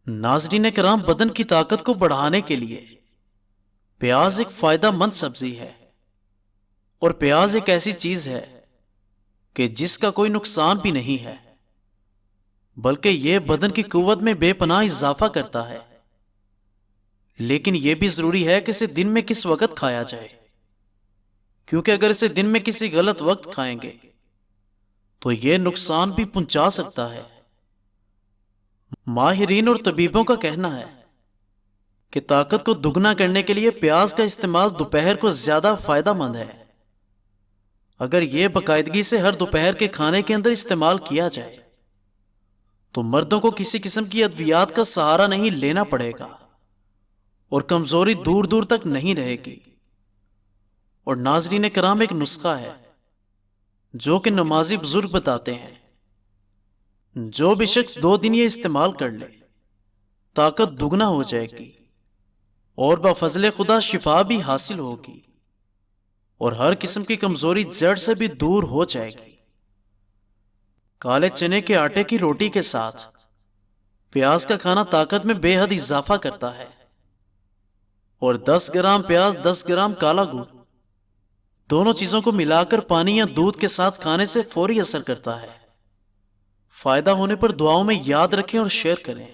ناظرین کرام، بدن کی طاقت کو بڑھانے کے لیے پیاز ایک فائدہ مند سبزی ہے، اور پیاز ایک ایسی چیز ہے کہ جس کا کوئی نقصان بھی نہیں ہے، بلکہ یہ بدن کی قوت میں بے پناہ اضافہ کرتا ہے۔ لیکن یہ بھی ضروری ہے کہ اسے دن میں کس وقت کھایا جائے، کیونکہ اگر اسے دن میں کسی غلط وقت کھائیں گے تو یہ نقصان بھی پہنچا سکتا ہے۔ ماہرین اور طبیبوں کا کہنا ہے کہ طاقت کو دگنا کرنے کے لیے پیاز کا استعمال دوپہر کو زیادہ فائدہ مند ہے۔ اگر یہ باقاعدگی سے ہر دوپہر کے کھانے کے اندر استعمال کیا جائے تو مردوں کو کسی قسم کی ادویات کا سہارا نہیں لینا پڑے گا، اور کمزوری دور دور تک نہیں رہے گی۔ اور ناظرین کرام، ایک نسخہ ہے جو کہ نمازی بزرگ بتاتے ہیں، جو بھی شخص 2 دن یہ استعمال کر لے طاقت دگنا ہو جائے گی، اور بفضل خدا شفا بھی حاصل ہوگی، اور ہر قسم کی کمزوری جڑ سے بھی دور ہو جائے گی۔ کالے چنے کے آٹے کی روٹی کے ساتھ پیاز کا کھانا طاقت میں بے حد اضافہ کرتا ہے، اور 10 گرام پیاز 10 گرام کالا گڑ دونوں چیزوں کو ملا کر پانی یا دودھ کے ساتھ کھانے سے فوری اثر کرتا ہے۔ فائدہ ہونے پر دعاؤں میں یاد رکھیں اور شیئر کریں۔